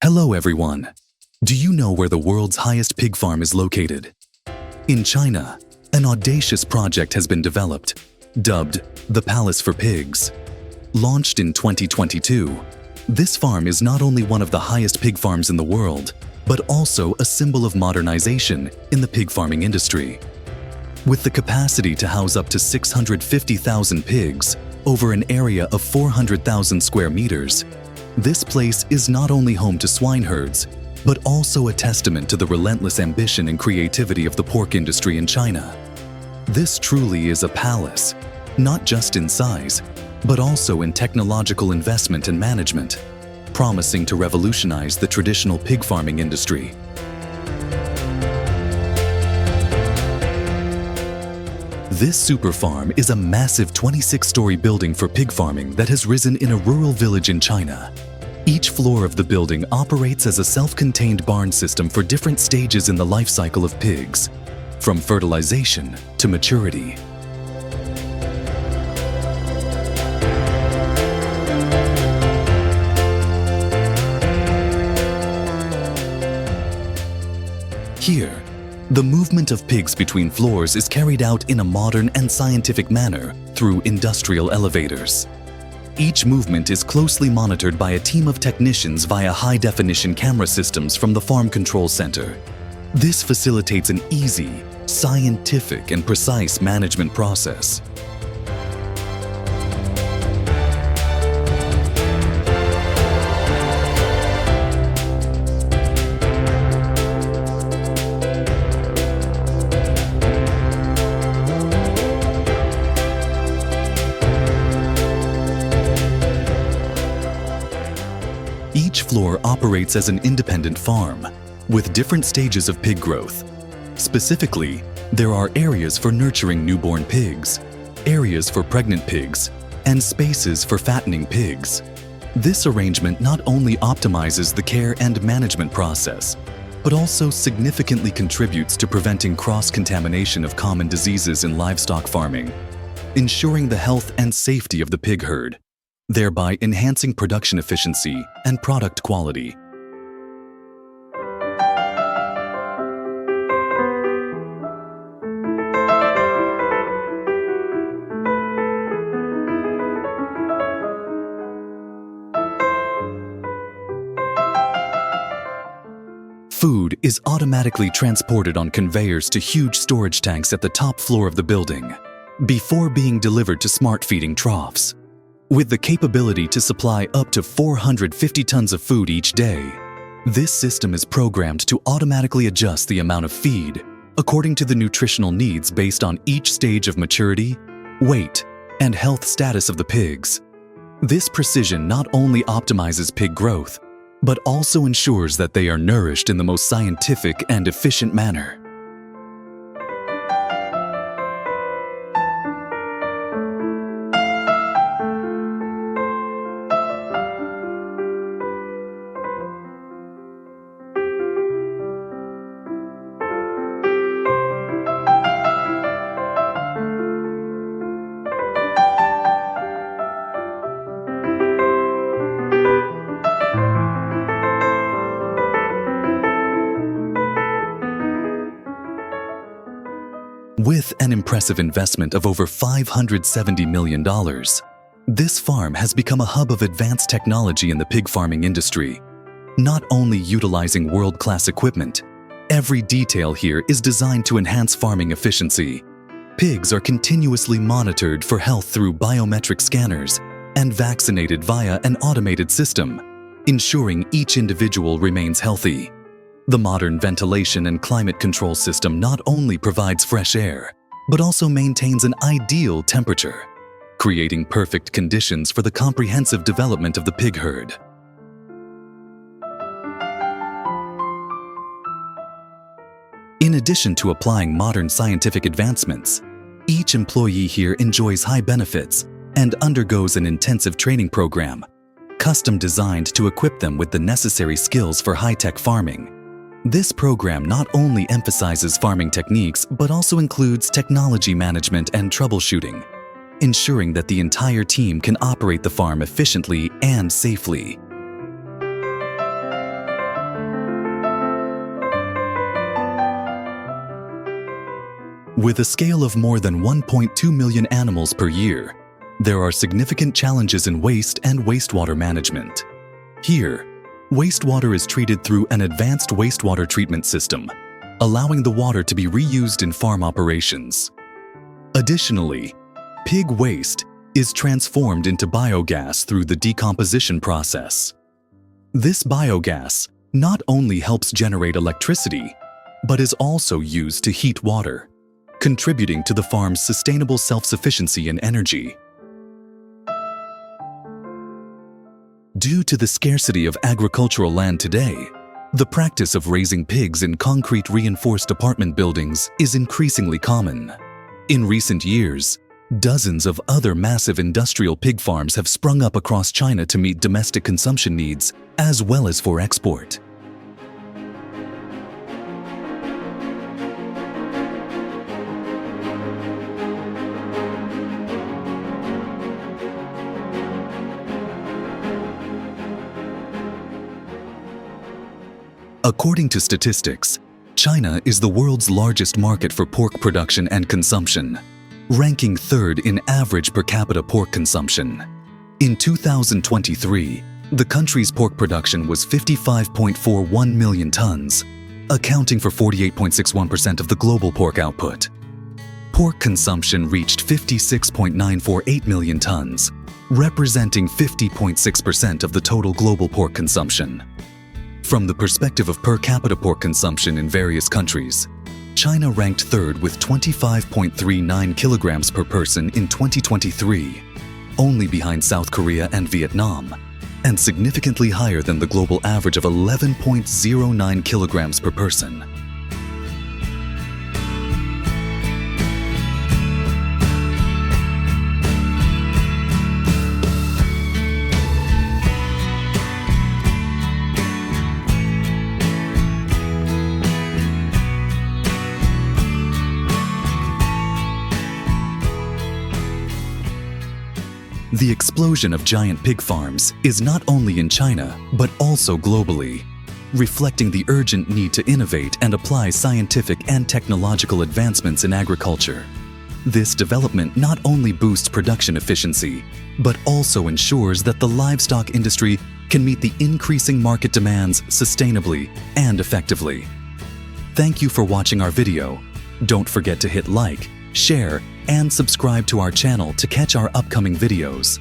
Hello everyone! Do you know where the world's highest pig farm is located? In China, an audacious project has been developed, dubbed the Palace for Pigs. Launched in 2022, this farm is not only one of the highest pig farms in the world, but also a symbol of modernization in the pig farming industry. With the capacity to house up to 650,000 pigs over an area of 400,000 square meters, this place is not only home to swine herds, but also a testament to the relentless ambition and creativity of the pork industry in China. This truly is a palace, not just in size, but also in technological investment and management, promising to revolutionize the traditional pig farming industry. This super farm is a massive 26-story building for pig farming that has risen in a rural village in China. Each floor of the building operates as a self-contained barn system for different stages in the life cycle of pigs, from fertilization to maturity. Here, the movement of pigs between floors is carried out in a modern and scientific manner through industrial elevators. Each movement is closely monitored by a team of technicians via high-definition camera systems from the Farm Control Center. This facilitates an easy, scientific, and precise management process. Each floor operates as an independent farm, with different stages of pig growth. Specifically, there are areas for nurturing newborn pigs, areas for pregnant pigs, and spaces for fattening pigs. This arrangement not only optimizes the care and management process, but also significantly contributes to preventing cross-contamination of common diseases in livestock farming, ensuring the health and safety of the pig herd, thereby enhancing production efficiency and product quality. Food is automatically transported on conveyors to huge storage tanks at the top floor of the building, before being delivered to smart feeding troughs. With the capability to supply up to 450 tons of food each day, this system is programmed to automatically adjust the amount of feed according to the nutritional needs based on each stage of maturity, weight, and health status of the pigs. This precision not only optimizes pig growth, but also ensures that they are nourished in the most scientific and efficient manner. With an impressive investment of over $570 million, this farm has become a hub of advanced technology in the pig farming industry. Not only utilizing world-class equipment, every detail here is designed to enhance farming efficiency. Pigs are continuously monitored for health through biometric scanners and vaccinated via an automated system, ensuring each individual remains healthy. The modern ventilation and climate control system not only provides fresh air, but also maintains an ideal temperature, creating perfect conditions for the comprehensive development of the pig herd. In addition to applying modern scientific advancements, each employee here enjoys high benefits and undergoes an intensive training program, custom designed to equip them with the necessary skills for high-tech farming. This program not only emphasizes farming techniques, but also includes technology management and troubleshooting, ensuring that the entire team can operate the farm efficiently and safely. With a scale of more than 1.2 million animals per year, there are significant challenges in waste and wastewater management. Here, wastewater is treated through an advanced wastewater treatment system, allowing the water to be reused in farm operations. Additionally, pig waste is transformed into biogas through the decomposition process. This biogas not only helps generate electricity, but is also used to heat water, contributing to the farm's sustainable self-sufficiency in energy. Due to the scarcity of agricultural land today, the practice of raising pigs in concrete reinforced apartment buildings is increasingly common. In recent years, dozens of other massive industrial pig farms have sprung up across China to meet domestic consumption needs as well as for export. According to statistics, China is the world's largest market for pork production and consumption, ranking third in average per capita pork consumption. In 2023, the country's pork production was 55.41 million tons, accounting for 48.61% of the global pork output. Pork consumption reached 56.948 million tons, representing 50.6% of the total global pork consumption. From the perspective of per capita pork consumption in various countries, China ranked third with 25.39 kilograms per person in 2023, only behind South Korea and Vietnam, and significantly higher than the global average of 11.09 kilograms per person. The explosion of giant pig farms is not only in China, but also globally, reflecting the urgent need to innovate and apply scientific and technological advancements in agriculture. This development not only boosts production efficiency, but also ensures that the livestock industry can meet the increasing market demands sustainably and effectively. Thank you for watching our video. Don't forget to hit like, share, and subscribe to our channel to catch our upcoming videos.